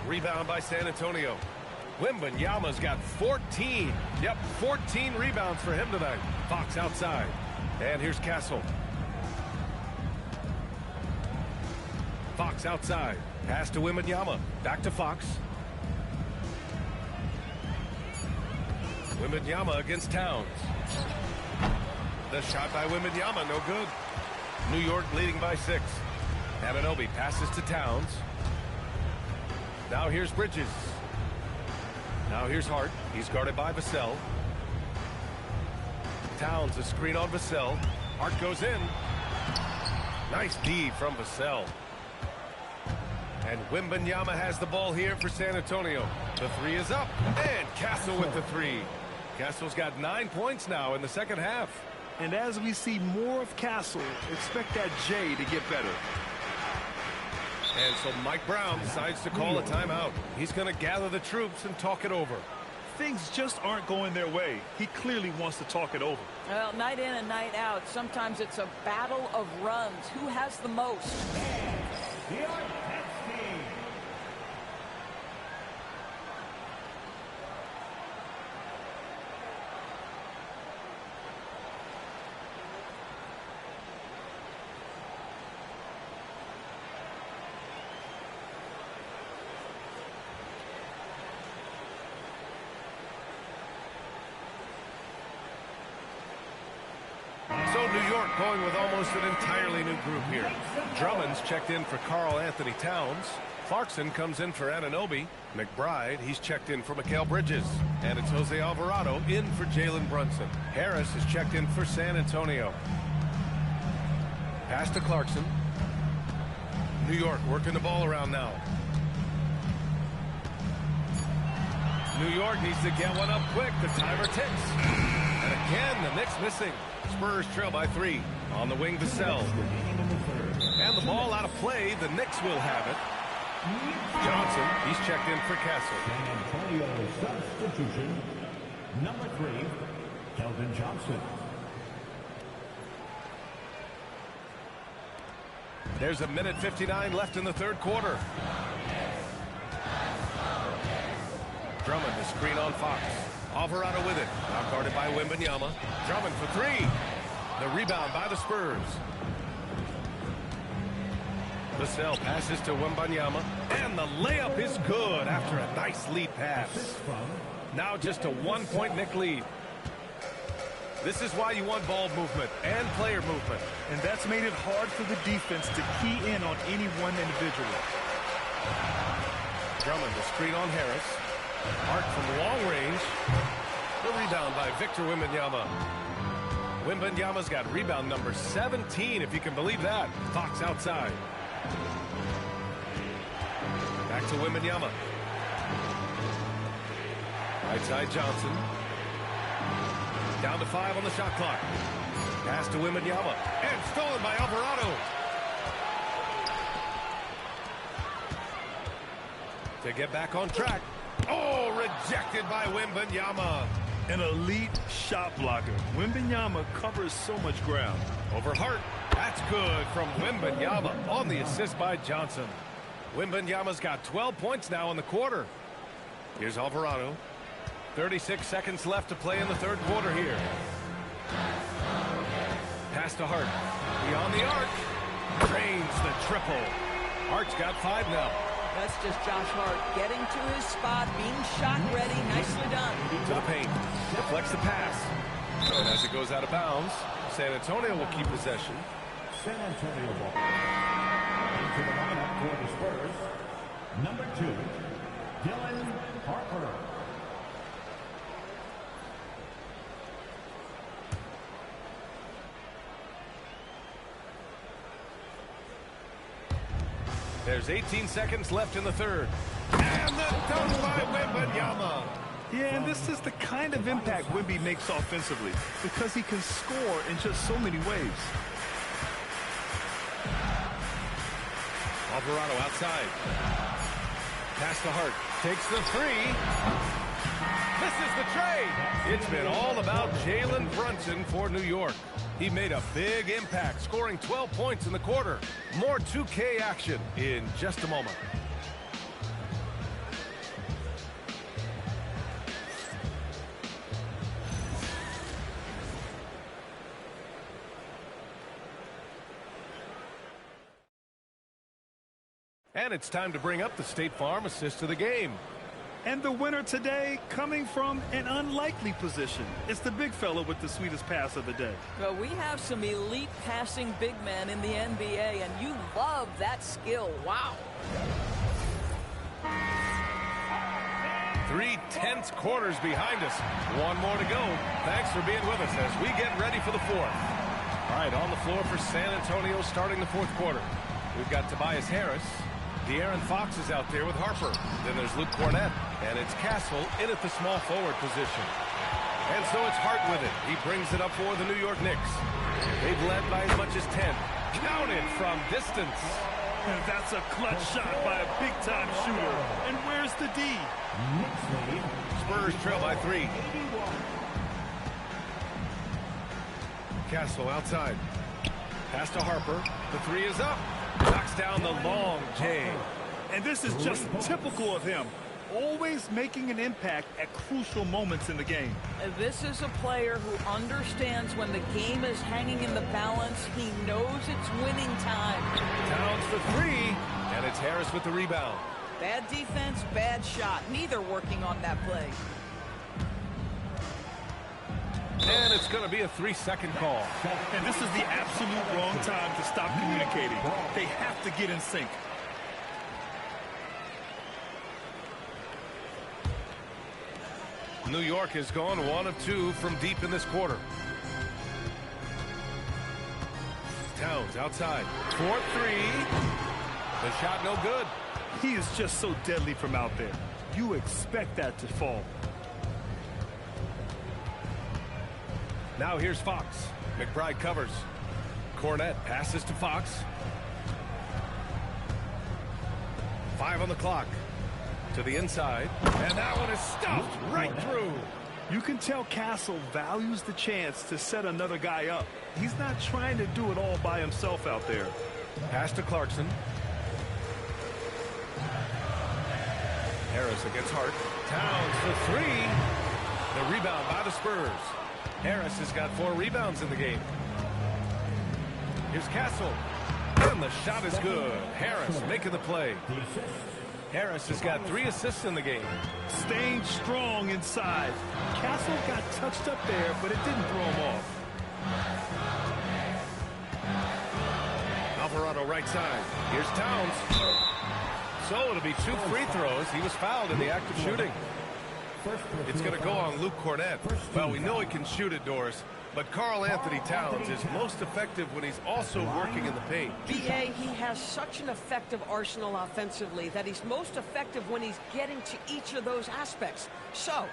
Speaker 1: Rebound by San Antonio. Wembanyama's got 14. Yep, 14 rebounds for him tonight. Fox outside. And here's Castle. Fox outside. Pass to Wembanyama. Back to Fox. Wembanyama against Towns. The shot by Wembanyama, no good. New York leading by 6. Anunoby passes to Towns. Now here's Bridges. Now here's Hart. He's guarded by Vassell. Towns, a screen on Vassell. Hart goes in. Nice D from Vassell. And Wembanyama has the ball here for San Antonio. The three is up. And Castle with the three. Castle's got 9 points now in the second half.
Speaker 2: And as we see more of Castle, expect that J to get better.
Speaker 1: And so Mike Brown decides to call a timeout. He's going to gather the troops and talk it over.
Speaker 2: Things just aren't going their way. He clearly wants to talk it over.
Speaker 3: Well, night in and night out, sometimes it's a battle of runs. Who has the most?
Speaker 1: So New York going with almost an entirely new group here. Drummond's checked in for Karl Anthony Towns. Clarkson comes in for Anunoby. McBride, he's checked in for Mikal Bridges. And it's Jose Alvarado in for Jalen Brunson. Harris is checked in for San Antonio. Pass to Clarkson. New York working the ball around now. New York needs to get one up quick. The timer ticks. And again, the Knicks missing. Spurs trail by 3. On the wing, Vassell. And the ball out of play. The Knicks will have it. Johnson, he's checked in for Castle.
Speaker 4: San Antonio substitution. Number 3, Keldon Johnson.
Speaker 1: There's a minute 59 left in the third quarter. Drummond, the screen on Fox. Alvarado with it. Now guarded by Wembanyama. Drummond for 3. The rebound by the Spurs. Vassell passes to Wembanyama. And the layup is good after a nice lead pass. Now just a 1-point Knick lead. This is why you want ball movement and player movement.
Speaker 2: And that's made it hard for the defense to key in on any one individual.
Speaker 1: Drummond, the screen on Harris. Hart from long range. The rebound by Victor Wembanyama. Wembanyama's got rebound number 17, if you can believe that. Fox outside. Back to Wembanyama. Right side Johnson. Down to 5 on the shot clock. Pass to Wembanyama. And stolen by Alvarado. To get back on track. Oh, rejected by Wembanyama.
Speaker 2: An elite shot blocker. Wembanyama covers so much ground.
Speaker 1: Over Hart. That's good from Wembanyama on the assist by Johnson. Wembanyama's got 12 points now in the quarter. Here's Alvarado. 36 seconds left to play in the third quarter here. Pass to Hart. Beyond the arc. Drains the triple. Hart's got 5 now.
Speaker 3: That's just Josh Hart getting to his spot, being shot ready. Nicely done.
Speaker 1: To the paint. Deflects the pass. And as it goes out of bounds, San Antonio will keep possession.
Speaker 4: San Antonio ball. Into the lineup for the Spurs. Number 2, Dylan Harper.
Speaker 1: There's 18 seconds left in the third. And the dunk by Wembanyama.
Speaker 2: Yeah, and this is the kind of impact Wemby makes offensively because he can score in just so many ways.
Speaker 1: Alvarado outside. Pass to Hart. Takes the three. Misses the trade. It's been all about Jalen Brunson for New York. He made a big impact, scoring 12 points in the quarter. More 2K action in just a moment. And it's time to bring up the State Farm assist of the game.
Speaker 2: And the winner today coming from an unlikely position. It's the big fella with the sweetest pass of the day.
Speaker 3: Well, we have some elite passing big men in the NBA, and you love that skill. Wow.
Speaker 1: 3 tense quarters behind us. One more to go. Thanks for being with us as we get ready for the fourth. All right, on the floor for San Antonio starting the fourth quarter. We've got Tobias Harris. De'Aaron Fox is out there with Harper. Then there's Luke Cornett. And it's Castle in at the small forward position. And so it's Hart with it. He brings it up for the New York Knicks. They've led by as much as 10. Counted from distance.
Speaker 2: And that's a clutch shot by a big-time shooter. And where's the D?
Speaker 1: Spurs trail by 3. Castle outside. Pass to Harper. The 3 is up. Knocks down the long J.
Speaker 2: And this is just typical of him. Always making an impact at crucial moments in the game.
Speaker 3: This is a player who understands when the game is hanging in the balance. He knows it's winning time.
Speaker 1: Towns for 3. And it's Harris with the rebound.
Speaker 3: Bad defense, bad shot. Neither working on that play.
Speaker 1: And it's going to be a 3-second call.
Speaker 2: And this is the absolute wrong time to stop communicating. They have to get in sync.
Speaker 1: New York has gone 1 of 2 from deep in this quarter. Towns outside. 4-3. The shot no good.
Speaker 2: He is just so deadly from out there. You expect that to fall.
Speaker 1: Now here's Fox. McBride covers. Cornett passes to Fox. 5 on the clock. To the inside. And that one is stuffed right through.
Speaker 2: You can tell Castle values the chance to set another guy up. He's not trying to do it all by himself out there.
Speaker 1: Pass to Clarkson. Harris against Hart. Towns for 3. The rebound by the Spurs. Harris has got 4 rebounds in the game. Here's Castle. And the shot is good. Harris making the play. Harris has got 3 assists in the game.
Speaker 2: Staying strong inside. Castle got touched up there, but it didn't throw him off.
Speaker 1: Alvarado right side. Here's Towns. So it'll be 2 free throws. He was fouled in the act of shooting. It's going to go on Luke Cornett. Well, we know he can shoot it, Doris, but Karl Anthony Towns is most effective when he's also working in the paint.
Speaker 6: B.A., he has such an effective arsenal offensively that he's most effective when he's getting to each of those aspects. So,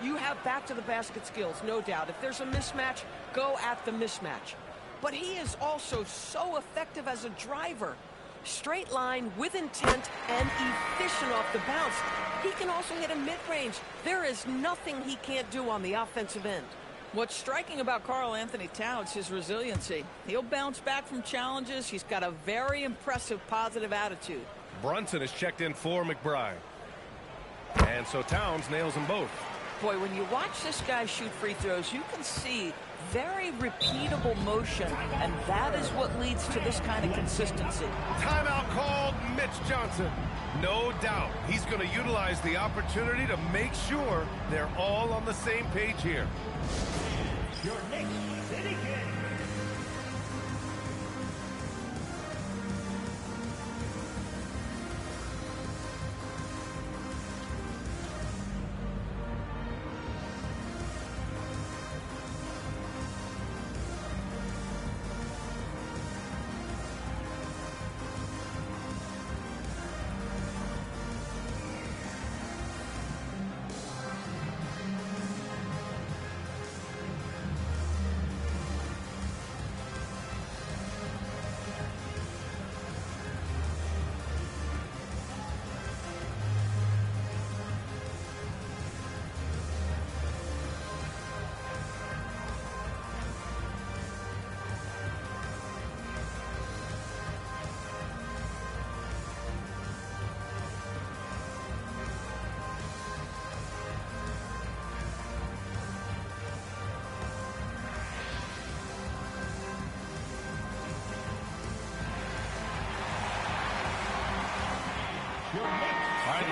Speaker 6: you have back-to-the-basket skills, no doubt. If there's a mismatch, go at the mismatch. But he is also so effective as a driver. Straight line, with intent, and efficient off the bounce. He can also hit a mid-range. There is nothing he can't do on the offensive end.
Speaker 3: What's striking about Karl Anthony Towns is resiliency. He'll bounce back from challenges. He's got a very impressive positive attitude.
Speaker 1: Brunson has checked in for McBride. And so Towns nails them both.
Speaker 3: Boy, when you watch this guy shoot free throws, you can see very repeatable motion, and that is what leads to this kind of consistency.
Speaker 1: Timeout called. Mitch Johnson. No doubt he's going to utilize the opportunity to make sure they're all on the same page here.
Speaker 4: Your Knicks City Kings.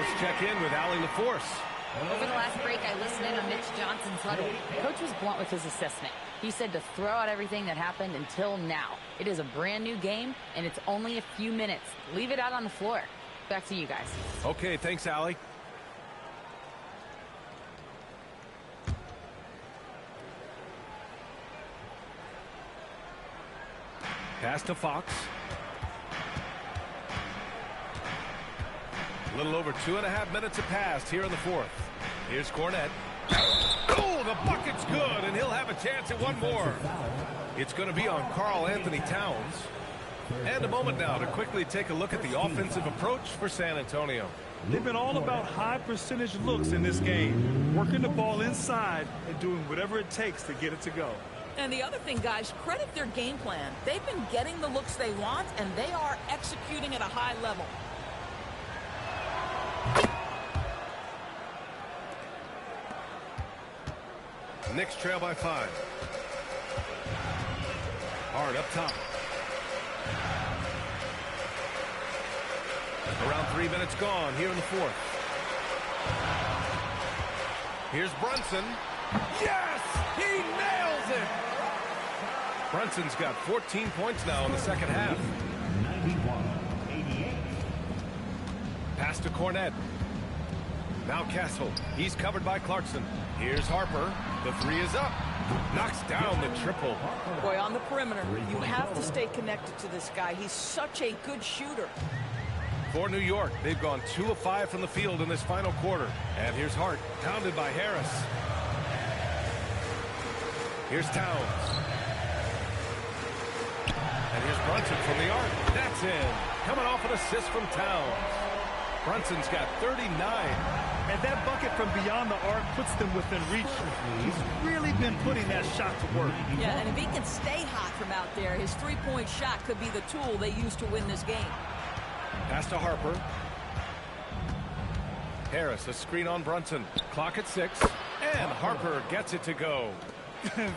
Speaker 1: Let's check in with Allie LaForce.
Speaker 5: Over the last break, I listened in on Mitch Johnson's huddle. Coach was blunt with his assessment. He said to throw out everything that happened until now. It is a brand new game, and it's only a few minutes. Leave it out on the floor. Back to you guys.
Speaker 1: Okay, thanks, Allie. Pass to Fox. A little over 2.5 minutes have passed here in the fourth. Here's Cornette. Oh, the bucket's good, and he'll have a chance at one more. It's going to be on Karl Anthony Towns. And a moment now to quickly take a look at the offensive approach for San Antonio.
Speaker 2: They've been all about high percentage looks in this game, working the ball inside and doing whatever it takes to get it to go.
Speaker 3: And the other thing, guys, credit their game plan. They've been getting the looks they want, and they are executing at a high level.
Speaker 1: The Knicks trail by 5. Hard up top. Around 3 minutes gone here in the fourth. Here's Brunson. Yes! He nails it! Brunson's got 14 points now in the second half.
Speaker 4: 91-88.
Speaker 1: Pass to Cornette. Now Castle. He's covered by Clarkson. Here's Harper. The three is up. Knocks down the triple.
Speaker 3: Boy, on the perimeter, you have to stay connected to this guy. He's such a good shooter.
Speaker 1: For New York, they've gone 2 of 5 from the field in this final quarter. And here's Hart, pounded by Harris. Here's Towns. And here's Brunson from the arc. That's in. Coming off an assist from Towns. Brunson's got 39.
Speaker 2: And that bucket from beyond the arc puts them within reach. He's really been putting that shot to work.
Speaker 3: Yeah, and if he can stay hot from out there, his three-point shot could be the tool they use to win this game.
Speaker 1: Pass to Harper. Harris, a screen on Brunson. Clock at 6. And Harper gets it to go.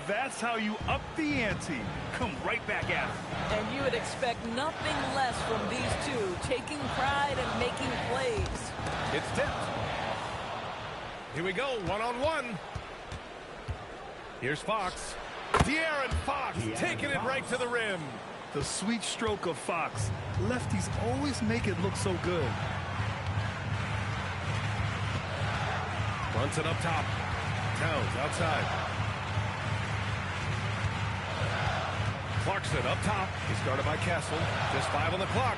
Speaker 2: That's how you up the ante. Come right back at him.
Speaker 3: And you would expect nothing less from these two, taking pride and making plays.
Speaker 1: It's tipped. Here we go, one-on-one. Here's Fox. De'Aaron Fox taking it right to the rim.
Speaker 2: The sweet stroke of Fox. Lefties always make it look so good.
Speaker 1: Brunson up top. Towns outside. Clarkson up top. He's guarded by Castle. Just 5 on the clock.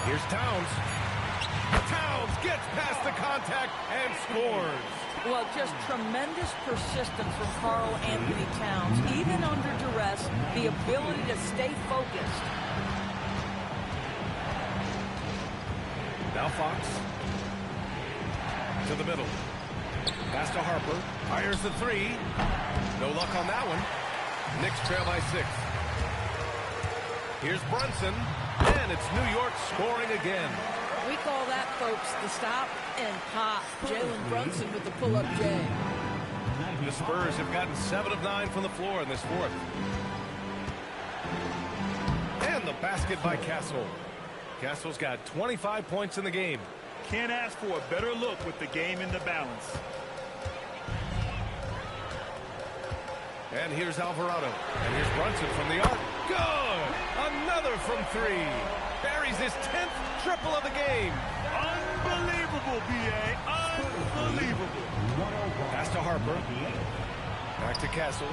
Speaker 1: Here's Towns. Towns gets past the contact and scores.
Speaker 3: Well, just tremendous persistence from Karl Anthony Towns. Even under duress, the ability to stay focused.
Speaker 1: Now Fox. To the middle. Pass to Harper. Fires the three. No luck on that one. Knicks trail by 6. Here's Brunson. And it's New York scoring again.
Speaker 3: We call that, folks, the stop and pop. Jalen Brunson with the pull-up J.
Speaker 1: The Spurs have gotten 7 of 9 from the floor in this fourth. And the basket by Castle. Castle's got 25 points in the game.
Speaker 2: Can't ask for a better look with the game in the balance.
Speaker 1: And here's Alvarado. And here's Brunson from the arc. Good! Another from 3. Buries his 10th triple of the game.
Speaker 2: Unbelievable, B.A. Unbelievable.
Speaker 1: Pass to Harper. Back to Castle.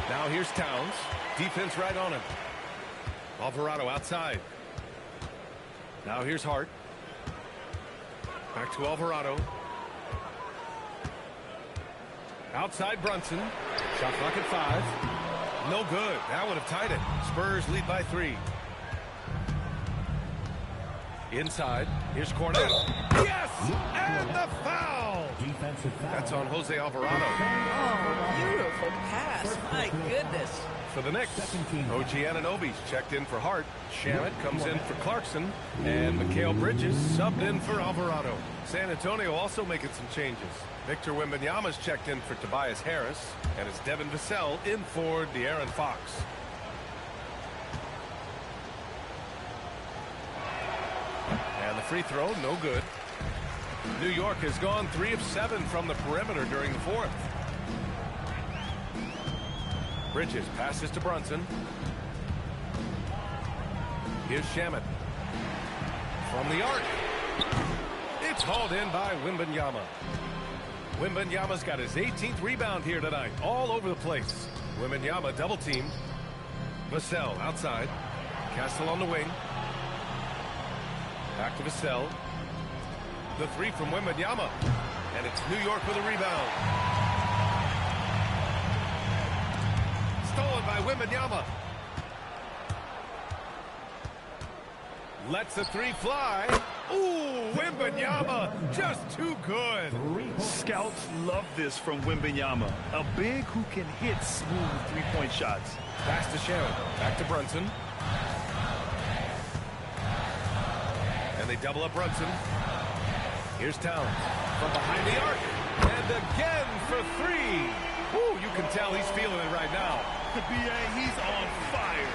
Speaker 1: Now here's Towns. Defense right on him. Alvarado outside. Now here's Hart. Back to Alvarado. Outside Brunson. Shot clock at 5. No good. That would have tied it. Spurs lead by 3. Inside. Here's Cornette. Yes! And the foul!
Speaker 4: Defensive foul.
Speaker 1: That's on Jose Alvarado.
Speaker 3: Oh, beautiful pass. My goodness.
Speaker 1: For the Knicks, OG Anunoby's checked in for Hart. Shamet comes in for Clarkson. And Mikal Bridges subbed in for Alvarado. San Antonio also making some changes. Victor Wembanyama's checked in for Tobias Harris. And it's Devin Vassell in for De'Aaron Fox. And the free throw, no good. New York has gone 3 of 7 from the perimeter during the fourth. Bridges passes to Brunson. Here's Shamet. From the arc. It's hauled in by Wembanyama. Wembanyama's got his 18th rebound here tonight. All over the place. Wembanyama double teamed. Vassell outside. Castle on the wing. Back to Vassell. The three from Wembanyama. And it's New York with a rebound. Stolen by Wembanyama. Lets the three fly. Ooh, Wembanyama, just too good.
Speaker 2: Scouts love this from Wembanyama. A big who can hit smooth three-point shots.
Speaker 1: Pass to Sharon. Back to Brunson. And they double up Brunson. Here's Towns from behind the arc. And again for three. Ooh, you can tell he's feeling it right now.
Speaker 2: The BA, he's on fire.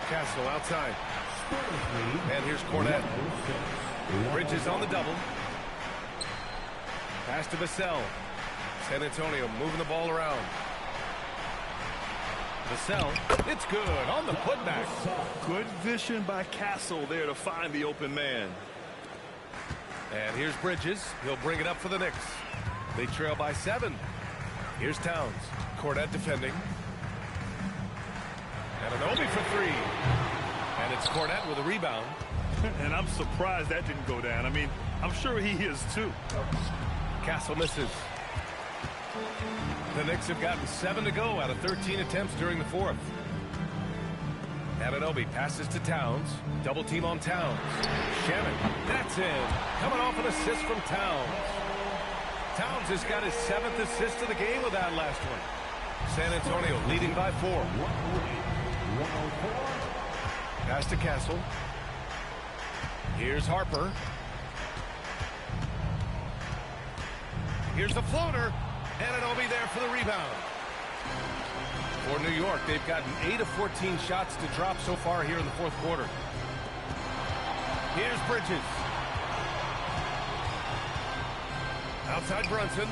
Speaker 1: Castle outside. And here's Cornette. Bridges on the double. Pass to Vassell. San Antonio moving the ball around. Vassell, it's good on the putback.
Speaker 2: Good vision by Castle there to find the open man.
Speaker 1: And here's Bridges. He'll bring it up for the Knicks. They trail by 7. Here's Towns. Cornette defending. And an Obi for 3. And it's Cornette with a rebound.
Speaker 2: And I'm surprised that didn't go down. I mean, I'm sure he is too.
Speaker 1: Castle misses. The Knicks have gotten 7 to go out of 13 attempts during the fourth. Anunoby passes to Towns. Double team on Towns. Shaman, that's in. Coming off an assist from Towns. Towns has got his 7th assist of the game with that last one. San Antonio leading by 4. Pass to Castle. Here's Harper. Here's the floater. Anunoby there for the rebound. For New York, they've gotten 8 of 14 shots to drop so far here in the fourth quarter. Here's Bridges. Outside Brunson.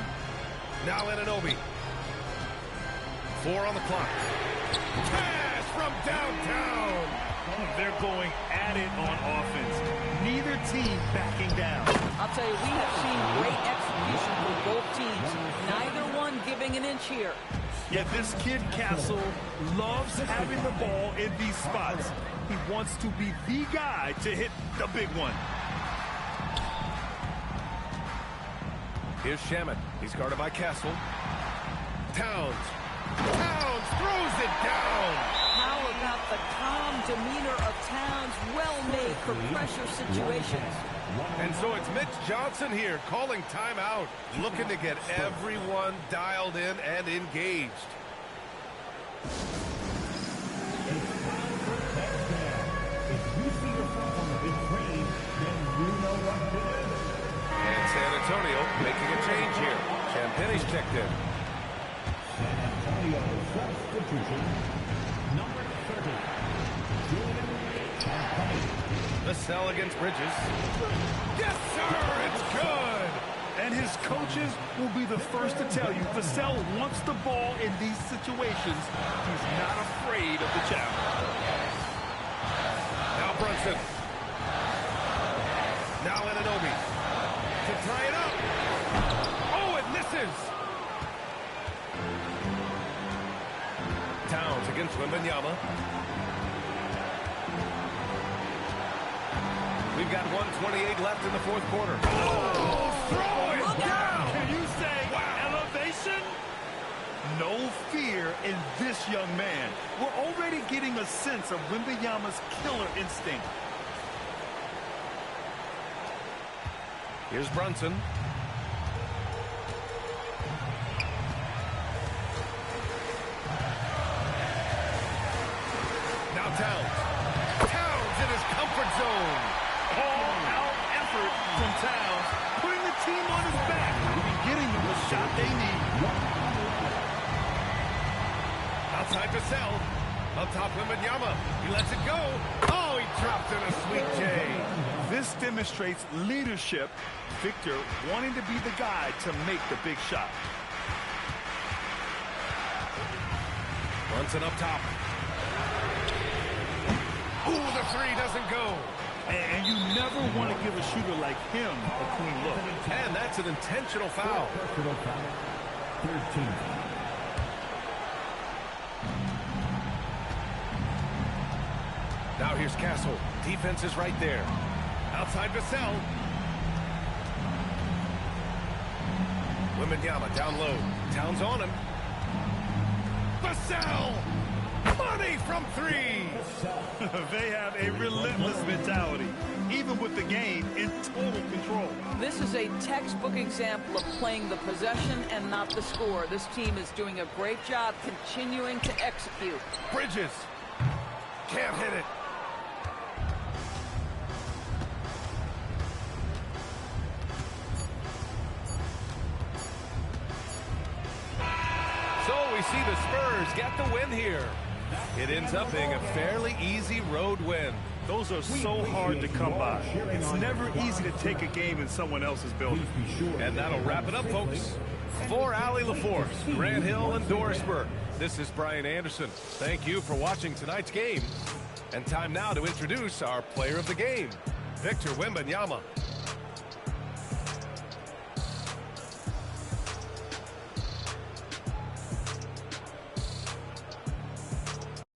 Speaker 1: Now Anunoby. 4 on the clock. Pass from downtown.
Speaker 2: They're going at it on offense. Neither team backing down.
Speaker 3: I'll tell you, we have seen great execution from both teams. Neither one giving an inch here.
Speaker 2: Yet this kid, Castle, loves having the ball in these spots. He wants to be the guy to hit the big one.
Speaker 1: Here's Shamet. He's guarded by Castle. Towns. Towns throws it down.
Speaker 3: How about the calm demeanor of Towns, well made for pressure situations.
Speaker 1: And so it's Mitch Johnson here calling timeout, looking to get everyone dialed in and engaged. And San Antonio making a change here. Champagne's checked in.
Speaker 4: San Antonio substitution, number 30, Julian Champagne.
Speaker 1: Vassell against Bridges. Yes, sir! It's good!
Speaker 2: And his coaches will be the first to tell you Vassell wants the ball in these situations. He's not afraid of the challenge.
Speaker 1: Now Brunson. Now Anunoby. To tie it up. Oh, it misses! Towns against Wembanyama. We've got 1:28 left in the fourth quarter. Oh, throw it down!
Speaker 2: Can you say elevation? No fear in this young man. We're already getting a sense of Wembanyama's killer instinct.
Speaker 1: Here's Brunson. Now Towns. Towns in his comfort zone.
Speaker 2: All-out effort from Towns, putting the team on his back and getting them the shot they need.
Speaker 1: Outside Vassell. Up top Wembanyama. He lets it go. Oh, he dropped in a sweet J.
Speaker 2: This demonstrates leadership. Victor wanting to be the guy to make the big shot.
Speaker 1: Brunson up top. Ooh, the three doesn't go.
Speaker 2: And you never want to give a shooter like him a clean look.
Speaker 1: And that's an intentional foul.
Speaker 4: Personal foul. 13.
Speaker 1: Now here's Castle. Defense is right there. Outside Vassell. Wembanyama down low. Towns on him. Vassell! Money from three!
Speaker 2: They have a relentless mentality, even with the game in total control.
Speaker 3: This is a textbook example of playing the possession and not the score. This team is doing a great job continuing to execute.
Speaker 1: Bridges. Can't hit it. So we see the Spurs get the win here. It ends up being a fairly easy road win.
Speaker 2: Those are so hard to come by. It's never easy to take a game in someone else's building.
Speaker 1: And that'll wrap it up, folks. For Allie LaForce, Grant Hill, and Doris Burke, this is Brian Anderson. Thank you for watching tonight's game. And time now to introduce our player of the game, Victor Wembanyama.